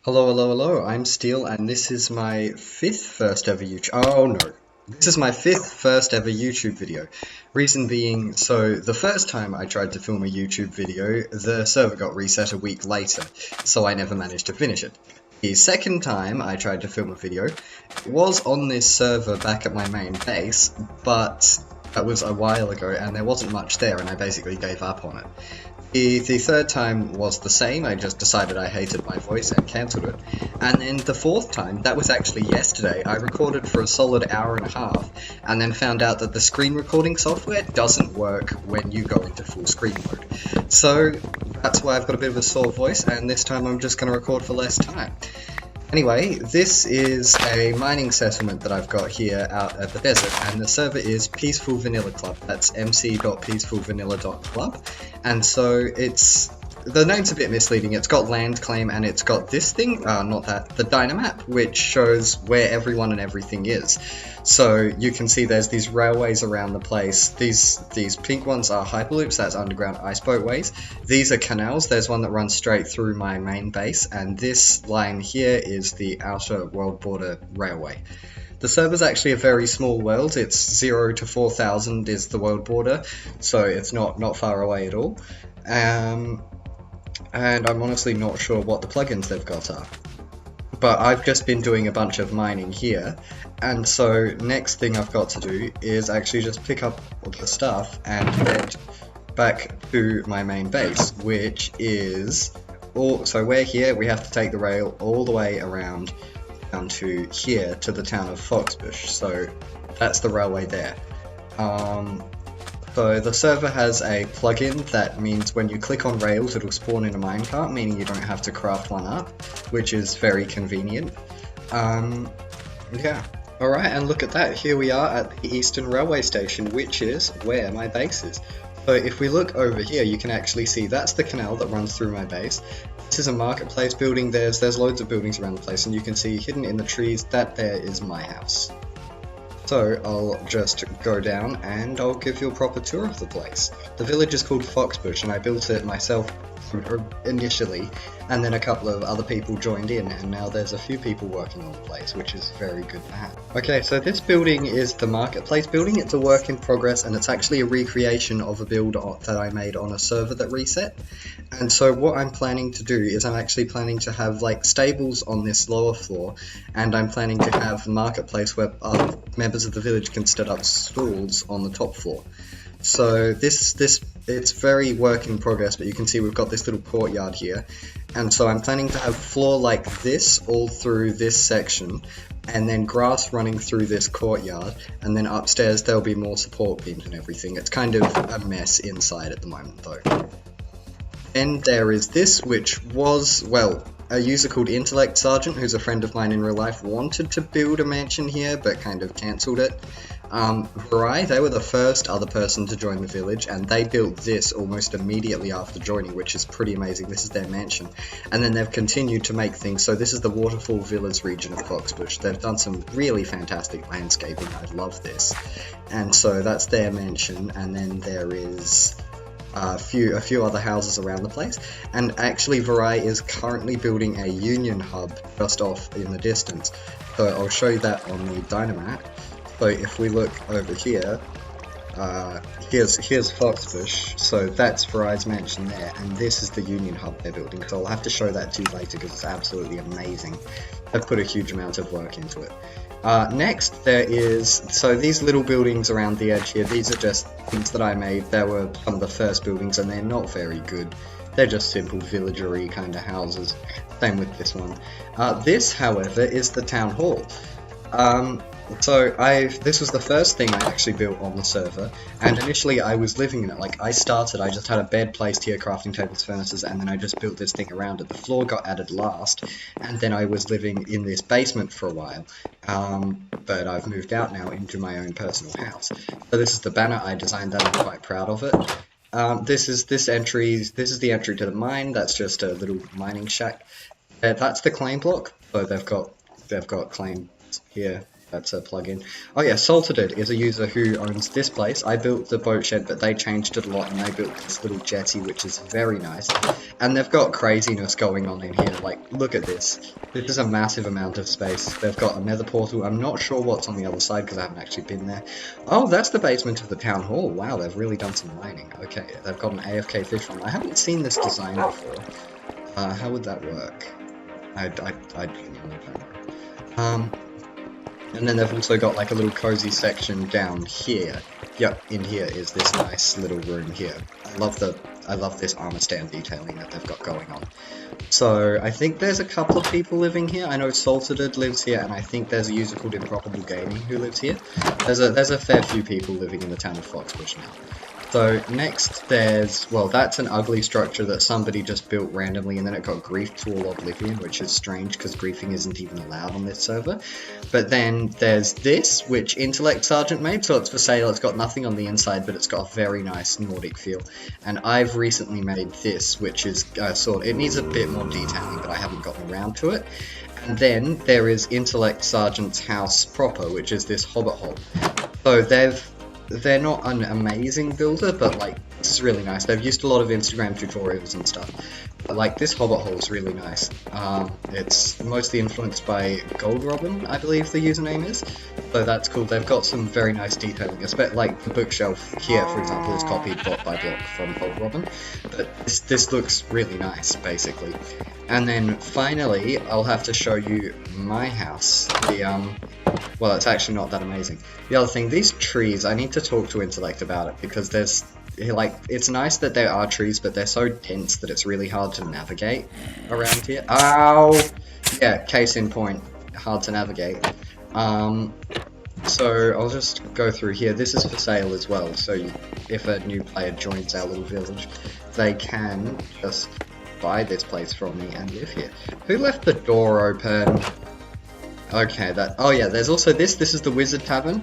Hello, I'm Steel, and this is my fifth first ever YouTube. Oh no. This is my fifth first ever YouTube video. Reason being, so the first time I tried to film a YouTube video, the server got reset a week later, so I never managed to finish it. The second time I tried to film a video, it was on this server back at my main base, but that was a while ago and there wasn't much there and I basically gave up on it. The third time was the same, I just decided I hated my voice and cancelled it. And then the fourth time, that was actually yesterday, I recorded for a solid hour and a half, and then found out that the screen recording software doesn't work when you go into full screen mode. So that's why I've got a bit of a sore voice, and this time I'm just going to record for less time. Anyway, this is a mining settlement that I've got here out at the desert, and the server is Peaceful Vanilla Club. That's mc.peacefulvanilla.club, and so the name's a bit misleading. It's got land claim and it's got this thing, not that, the dynamap, which shows where everyone and everything is. So you can see there's these railways around the place. These pink ones are hyperloops, that's underground iceboat ways. These are canals, there's one that runs straight through my main base, and this line here is the outer world border railway. The server's actually a very small world. It's 0 to 4,000 is the world border, so it's not far away at all. And I'm honestly not sure what the plugins they've got are. But I've just been doing a bunch of mining here, and so next thing I've got to do is actually just pick up all the stuff and head back to my main base, which is so we're here, we have to take the rail all the way around down to here to the town of Foxbush, so that's the railway there. So the server has a plugin that means when you click on rails it'll spawn in a minecart, meaning you don't have to craft one up, which is very convenient. Yeah. Alright, and look at that, here we are at the Eastern Railway Station, which is where my base is. So if we look over here, you can actually see that's the canal that runs through my base. This is a marketplace building, there's loads of buildings around the place, and you can see hidden in the trees, that there is my house. So I'll just go down and I'll give you a proper tour of the place. The village is called Foxbush and I built it myself initially, and then a couple of other people joined in, and now there's a few people working on the place, which is very good to have. Okay, so this building is the marketplace building. It's a work in progress and it's actually a recreation of a build that I made on a server that reset. And so what I'm planning to do is I'm actually planning to have like stables on this lower floor, and I'm planning to have a marketplace where members of the village can set up stalls on the top floor. So it's very work in progress, but you can see we've got this little courtyard here, and so I'm planning to have floor like this all through this section, and then grass running through this courtyard, and then upstairs there'll be more support beams and everything. It's kind of a mess inside at the moment though. Then there is this, which was, well, a user called Intellect Sergeant, who's a friend of mine in real life, wanted to build a mansion here, but kind of cancelled it. Varai, they were the first other person to join the village, and they built this almost immediately after joining, which is pretty amazing. This is their mansion. And then they've continued to make things, so this is the Waterfall Villas region of Foxbush. They've done some really fantastic landscaping, I love this. And so that's their mansion, and then there is a few other houses around the place, and actually Varai is currently building a union hub just off in the distance, so I'll show you that on the dynamap. So if we look over here, here's Foxbush, so that's Varai's mansion there, and this is the union hub they're building, so I'll have to show that to you later because it's absolutely amazing. They've put a huge amount of work into it. Next there is, so these little buildings around the edge here, these are just things that I made. They were some of the first buildings and they're not very good. They're just simple villagery kind of houses. Same with this one. This, however, is the town hall. So this was the first thing I actually built on the server, and initially I was living in it. Like I just had a bed placed here, crafting tables, furnaces, and then I just built this thing around it. The floor got added last, and then I was living in this basement for a while, but I've moved out now into my own personal house. So this is the banner I designed that, I'm quite proud of it. This is the entry to the mine. That's just a little mining shack. That's the claim block, so they've got claims here That's a plugin. Oh yeah, Salted is a user who owns this place. I built the boat shed, but they changed it a lot, and they built this little jetty, which is very nice. And they've got craziness going on in here. Like, look at this. This is a massive amount of space. They've got a nether portal. I'm not sure what's on the other side because I haven't actually been there. Oh, that's the basement of the town hall. Wow, they've really done some mining. Okay, they've got an AFK fish farm. I haven't seen this design before. How would that work? I genuinely don't know. And then they've also got like a little cozy section down here. Yep, in here is this nice little room here. I love this armor stand detailing that they've got going on. So I think there's a couple of people living here. I know Salted lives here, and I think there's a user called Improbable Gaming who lives here. There's a fair few people living in the town of Foxbush now. So next there's, well, that's an ugly structure that somebody just built randomly and then it got griefed to all oblivion, which is strange because griefing isn't even allowed on this server. But then there's this, which Intellect Sergeant made, so it's for sale. It's got nothing on the inside, but it's got a very nice Nordic feel. And I've recently made this, which is it needs a bit more detailing, but I haven't gotten around to it. And then there is Intellect Sergeant's house proper, which is this hobbit hole. So they're not an amazing builder, but like, this is really nice. They've used a lot of Instagram tutorials and stuff. But like, this hobbit hole is really nice. It's mostly influenced by Gold Robin, I believe the username is. So that's cool. They've got some very nice detailing. Like the bookshelf here, for example, is copied block by block from Gold Robin. But this looks really nice, basically. And then finally, I'll have to show you my house. Well, it's actually not that amazing. The other thing, these trees, I need to talk to Intellect about it, because there's, like, it's nice that there are trees, but they're so dense that it's really hard to navigate around here. Ow! Yeah, case in point, hard to navigate. So I'll just go through here. This is for sale as well, so if a new player joins our little village, they can just buy this place from me and live here. Who left the door open? Okay, oh yeah, there's also this is the Wizard Tavern,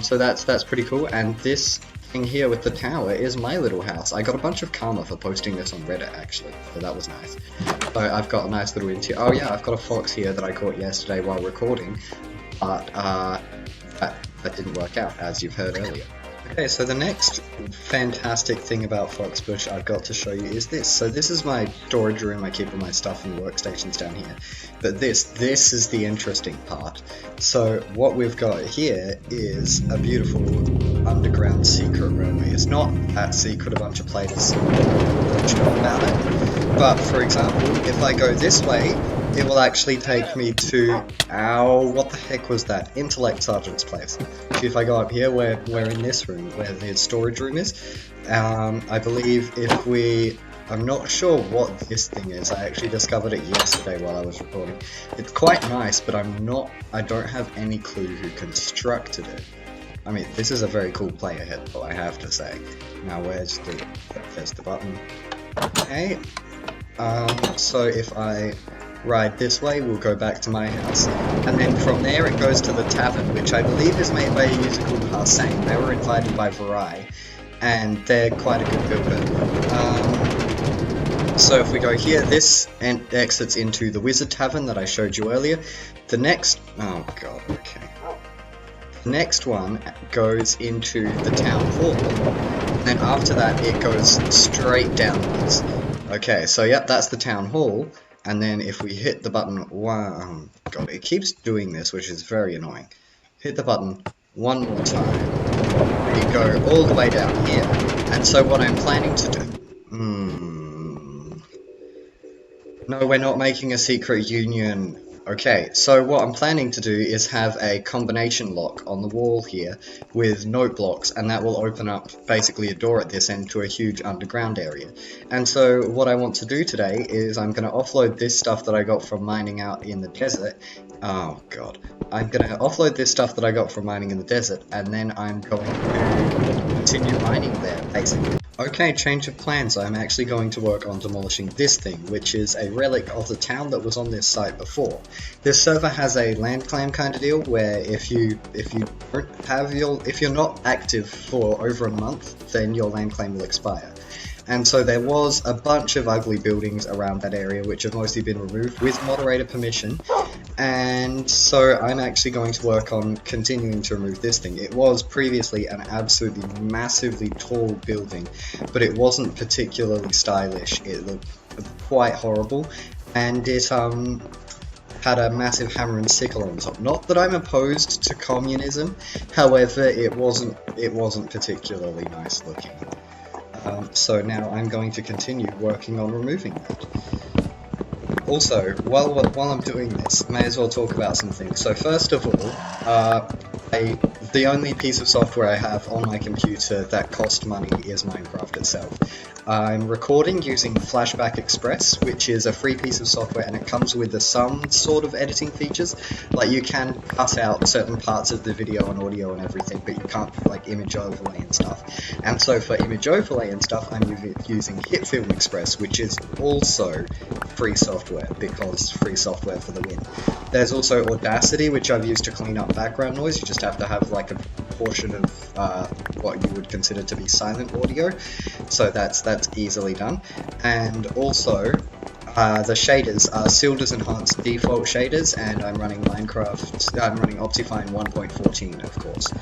so that's pretty cool, and this thing here with the tower is my little house. I got a bunch of karma for posting this on Reddit, actually, so that was nice. So I've got a nice little interior. Oh yeah, I've got a fox here that I caught yesterday while recording, but that didn't work out, as you've heard earlier. Okay, so the next fantastic thing about Foxbush I've got to show you is this. So this is my storage room. I keep all my stuff and workstations down here. But this is the interesting part. So what we've got here is a beautiful underground secret railway. It's not that secret, a bunch of players don't know about it. But for example, if I go this way, it will actually take me to, ow, what the heck was that? Intellect Sergeant's place. If I go up here, we're in this room, where the storage room is. I believe I'm not sure what this thing is. I actually discovered it yesterday while I was recording. It's quite nice, but I don't have any clue who constructed it. I mean, this is a very cool player head, though, I have to say. Now, there's the button. Okay. So if I ride this way, we'll go back to my house, and then from there it goes to the tavern, which I believe is made by a user called Harsane. They were invited by Varai, and they're quite a good builder. So if we go here, this exits into the Wizard Tavern that I showed you earlier. The next, oh god, okay. The next one goes into the town hall, and then after that it goes straight downwards. Okay, so yep, that's the town hall. And then if we hit the button, wow, god, it keeps doing this, which is very annoying. Hit the button one more time. We go all the way down here. And so what I'm planning to do... No, we're not making a secret union. Okay, so what I'm planning to do is have a combination lock on the wall here with note blocks, and that will open up basically a door at this end to a huge underground area. And so what I want to do today is I'm going to offload this stuff that I got from mining out in the desert. Oh god. I'm going to offload this stuff that I got from mining in the desert, and then I'm going to continue mining there, basically. Okay, change of plans. I'm actually going to work on demolishing this thing, which is a relic of the town that was on this site before. This server has a land claim kind of deal where if you're not active for over a month, then your land claim will expire. And so there was a bunch of ugly buildings around that area which have mostly been removed with moderator permission, And so I'm actually going to work on continuing to remove this thing. It was previously an absolutely massively tall building, but it wasn't particularly stylish. It looked quite horrible, and it had a massive hammer and sickle on top. Not that I'm opposed to communism, however, it wasn't particularly nice looking. So now I'm going to continue working on removing that. Also, while I'm doing this, may as well talk about some things. So first of all, the only piece of software I have on my computer that cost money is Minecraft itself. I'm recording using Flashback Express, which is a free piece of software, and it comes with some sort of editing features. Like, you can cut out certain parts of the video and audio and everything, but you can't, like, image overlay and stuff. And so for image overlay and stuff, I'm using Hitfilm Express, which is also free software, because free software for the win. There's also Audacity, which I've used to clean up background noise. You just have to have, like, a portion of what you would consider to be silent audio, so that's easily done. And also the shaders are Silder's Enhanced default shaders, and I'm running Optifine 1.14, of course.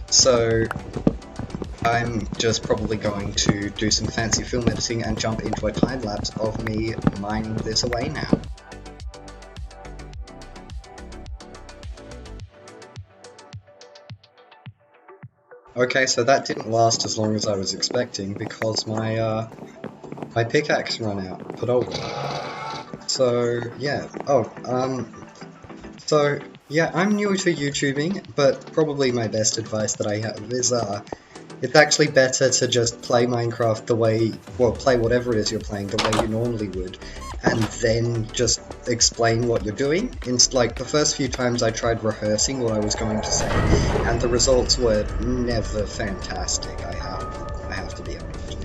So I'm just probably going to do some fancy film editing and jump into a time lapse of me mining this away now. Okay, so that didn't last as long as I was expecting because my pickaxe ran out, but oh well. So yeah, I'm new to YouTubing, but probably my best advice that I have is it's actually better to just play Minecraft the way, well, play whatever it is you're playing the way you normally would, and then just explain what you're doing. Like, the first few times I tried rehearsing what I was going to say, and the results were never fantastic, I have to be honest.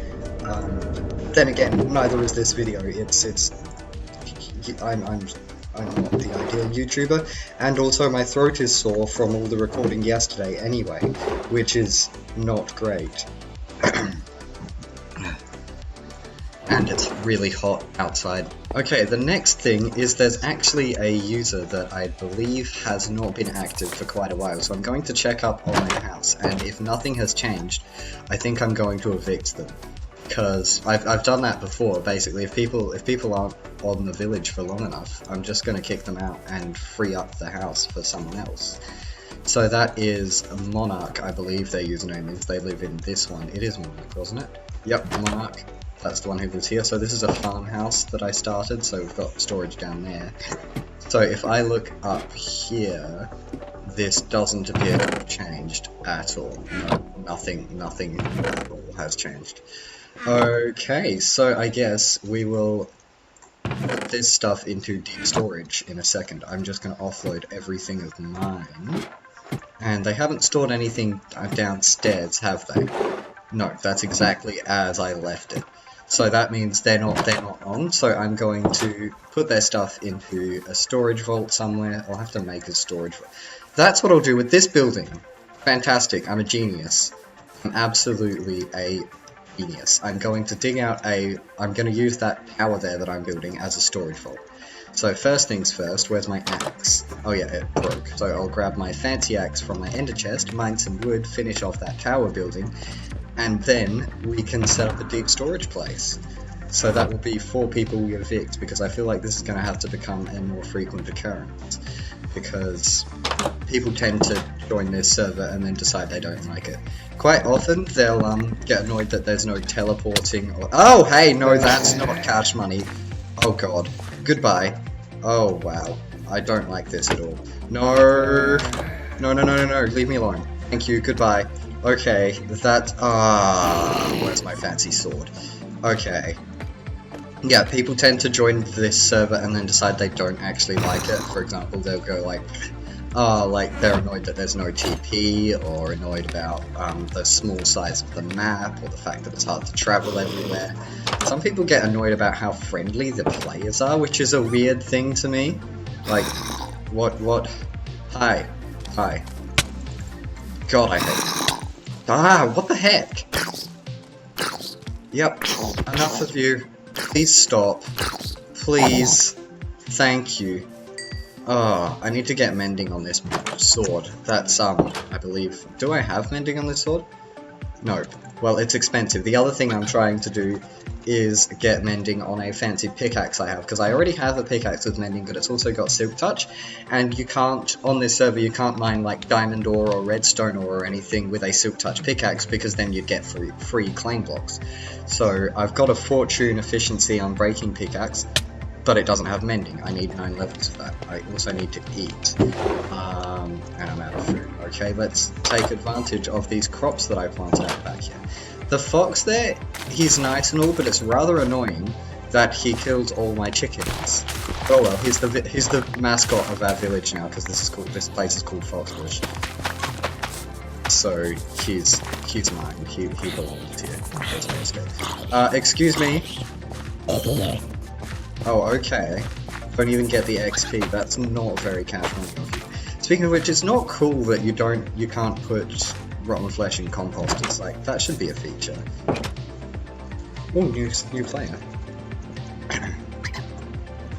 Then again, neither is this video. I'm not the ideal YouTuber, and also my throat is sore from all the recording yesterday anyway, which is not great. And it's really hot outside. Okay, the next thing is there's actually a user that I believe has not been active for quite a while, so I'm going to check up on their house, and if nothing has changed, I think I'm going to evict them. Because I've done that before. Basically, if people aren't on the village for long enough, I'm just going to kick them out and free up the house for someone else. So that is Monarch, I believe their username is. They live in this one. It is Monarch, wasn't it? Yep, Monarch. That's the one who lives here. So this is a farmhouse that I started, so we've got storage down there. So if I look up here, this doesn't appear to have changed at all. No, nothing at all has changed. Okay, so I guess we will put this stuff into deep storage in a second. I'm just going to offload everything of mine. And they haven't stored anything downstairs, have they? No, that's exactly as I left it. So that means they're not on, so I'm going to put their stuff into a storage vault somewhere. I'll have to make a storage vault. That's what I'll do with this building. Fantastic, I'm a genius. I'm absolutely a genius. I'm going to dig out I'm going to use that tower there that I'm building as a storage vault. So first things first, where's my axe? Oh yeah, it broke. So I'll grab my fancy axe from my ender chest, mine some wood, finish off that tower building, and then we can set up a deep storage place. So that will be 4 people we evict, because I feel like this is going to have to become a more frequent occurrence. Because people tend to join this server and then decide they don't like it. Quite often, they'll get annoyed that there's no teleporting or— oh, hey, no, that's not cash money. Oh god. Goodbye. Oh, wow. I don't like this at all. No. No, leave me alone. Thank you, goodbye. Okay, where's my fancy sword? Okay. Yeah, people tend to join this server and then decide they don't actually like it. For example, they'll go like, they're annoyed that there's no TP, or annoyed about the small size of the map, or the fact that it's hard to travel everywhere. Some people get annoyed about how friendly the players are, which is a weird thing to me. Like, what? Hi. God, I hate it. What the heck? Yep, enough of you. Please stop. Please. Thank you. Oh, I need to get mending on this sword. That's, I believe... Do I have mending on this sword? No. Well, it's expensive. The other thing I'm trying to do is get mending on a fancy pickaxe I have, because I already have a pickaxe with mending, but it's also got silk touch, and you can't, on this server, you can't mine like diamond ore or redstone ore or anything with a silk touch pickaxe, because then you'd get free claim blocks. So I've got a fortune efficiency on breaking pickaxe, but it doesn't have mending. I need 9 levels for that. I also need to eat, and I'm out of food. Okay, let's take advantage of these crops that I planted out back here. The fox there, he's nice and all, but it's rather annoying that he killed all my chickens. Oh well, he's the mascot of our village now, because this place is called Foxbush. So he's mine. He belongs here. There's no escape. Excuse me. Oh, okay. Don't even get the XP. That's not very casual of you. Speaking of which, it's not cool that you can't put rotten flesh in composters. Like, that should be a feature. Oh, new player.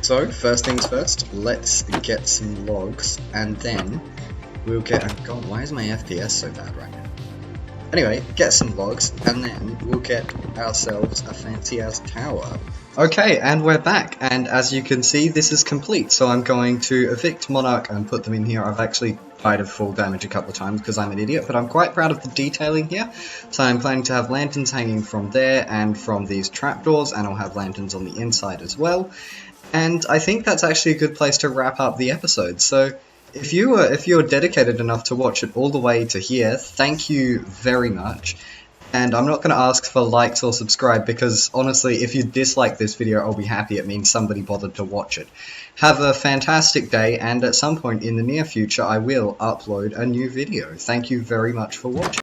So, first things first, let's get some logs, and then we'll get... Oh god, why is my FPS so bad right now? Anyway, get some logs, and then we'll get ourselves a fancy-ass tower. Okay, and we're back, and as you can see, this is complete, so I'm going to evict Monarch and put them in here. I've actually died of full damage a couple of times because I'm an idiot, but I'm quite proud of the detailing here. So I'm planning to have lanterns hanging from there and from these trapdoors, and I'll have lanterns on the inside as well. And I think that's actually a good place to wrap up the episode. So if you're dedicated enough to watch it all the way to here, thank you very much. And I'm not going to ask for likes or subscribe, because honestly, if you dislike this video, I'll be happy. It means somebody bothered to watch it. Have a fantastic day, and at some point in the near future, I will upload a new video. Thank you very much for watching.